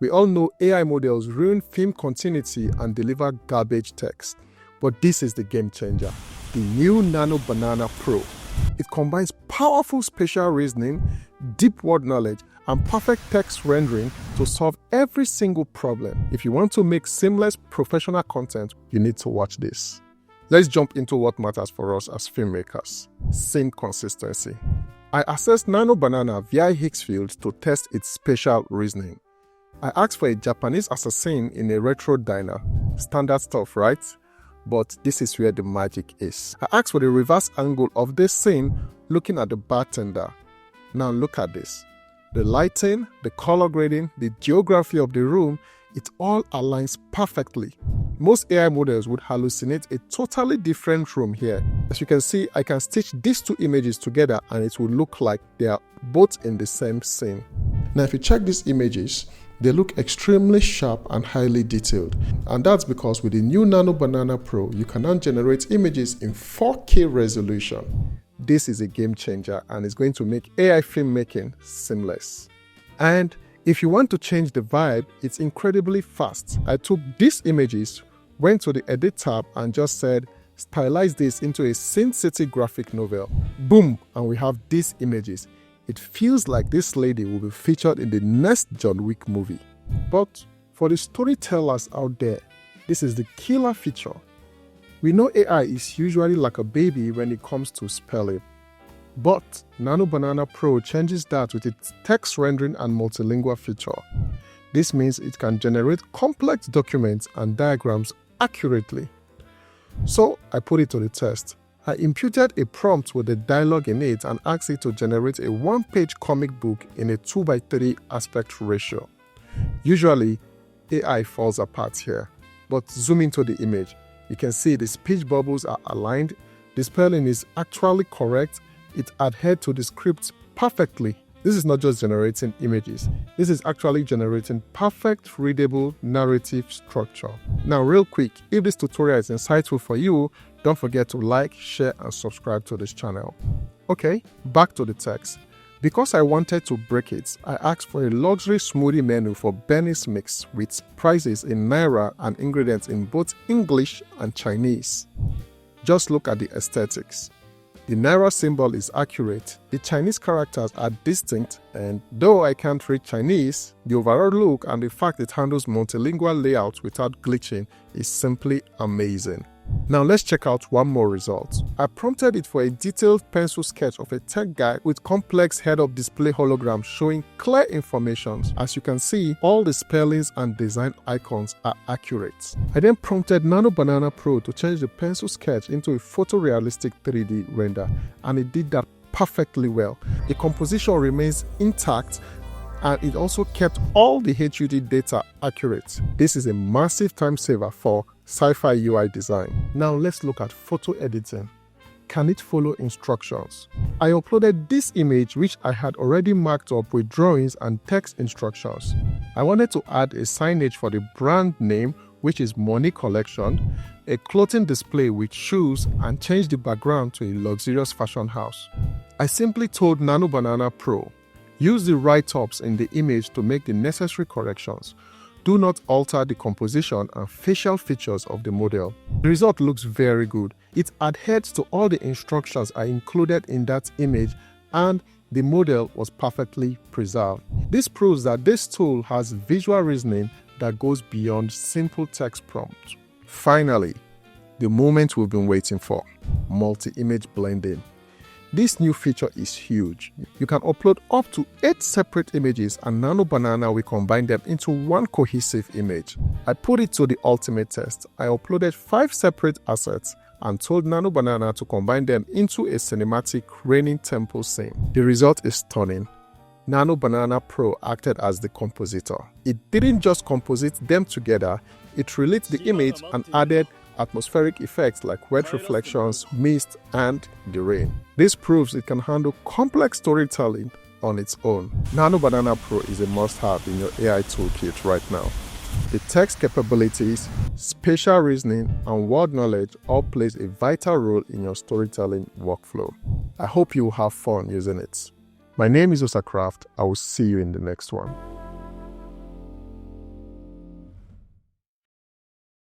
We all know AI models ruin film continuity and deliver garbage text, but this is the game changer. The new Nano Banana Pro. It combines powerful spatial reasoning, deep word knowledge, and perfect text rendering to solve every single problem. If you want to make seamless professional content, you need to watch this. Let's jump into what matters for us as filmmakers: scene consistency. I accessed Nano Banana via Higgsfield to test its spatial reasoning. I asked for a Japanese assassin in a retro diner. Standard stuff, right? But this is where the magic is. I asked for the reverse angle of this scene looking at the bartender. Now look at this. The lighting, the color grading, the geography of the room, it all aligns perfectly. Most AI models would hallucinate a totally different room here. As you can see, I can stitch these two images together and it will look like they are both in the same scene. Now if you check these images, they look extremely sharp and highly detailed. And that's because with the new Nano Banana Pro, you can now generate images in 4K resolution. This is a game changer and it's going to make AI filmmaking seamless. And if you want to change the vibe, it's incredibly fast. I took these images, went to the Edit tab and just said, stylize this into a Sin City graphic novel. Boom! And we have these images. It feels like this lady will be featured in the next John Wick movie. But for the storytellers out there, this is the killer feature. We know AI is usually like a baby when it comes to spelling. But Nano Banana Pro changes that with its text rendering and multilingual feature. This means it can generate complex documents and diagrams accurately. So I put it to the test. I imputed a prompt with a dialogue in it and asked it to generate a one-page comic book in a 2:3 aspect ratio. Usually, AI falls apart here, but zoom into the image. You can see the speech bubbles are aligned, the spelling is actually correct, it adhered to the script perfectly. This is not just generating images, this is actually generating perfect readable narrative structure. Now real quick, if this tutorial is insightful for you, don't forget to like, share and subscribe to this channel. Okay, back to the text. Because I wanted to break it, I asked for a luxury smoothie menu for Benny's Mix with prices in Naira and ingredients in both English and Chinese. Just look at the aesthetics. The Naira symbol is accurate, the Chinese characters are distinct, and though I can't read Chinese, the overall look and the fact it handles multilingual layouts without glitching is simply amazing. Now let's check out one more result. I prompted it for a detailed pencil sketch of a tech guy with complex head-up display holograms showing clear information. As you can see, all the spellings and design icons are accurate. I then prompted Nano Banana Pro to change the pencil sketch into a photorealistic 3D render, and it did that perfectly well. The composition remains intact and it also kept all the HUD data accurate. This is a massive time saver for sci-fi UI design. Now let's look at photo editing. Can it follow instructions? I uploaded this image which I had already marked up with drawings and text instructions. I wanted to add a signage for the brand name, which is Money Collection, a clothing display with shoes, and change the background to a luxurious fashion house. I simply told Nano Banana Pro, use the write-ups in the image to make the necessary corrections. Do not alter the composition and facial features of the model. The result looks very good. It adheres to all the instructions I included in that image and the model was perfectly preserved. This proves that this tool has visual reasoning that goes beyond simple text prompts. Finally, the moment we've been waiting for: multi-image blending. This new feature is huge. You can upload up to 8 separate images and Nano Banana will combine them into one cohesive image. I put it to the ultimate test. I uploaded 5 separate assets and told Nano Banana to combine them into a cinematic raining temple scene. The result is stunning. Nano Banana Pro acted as the compositor. It didn't just composite them together, it relit the image and added atmospheric effects like wet reflections, mist, and the rain. This proves it can handle complex storytelling on its own. Nano Banana Pro is a must-have in your AI toolkit right now. The text capabilities, spatial reasoning, and word knowledge all plays a vital role in your storytelling workflow. I hope you will have fun using it. My name is Osacraft. I will see you in the next one.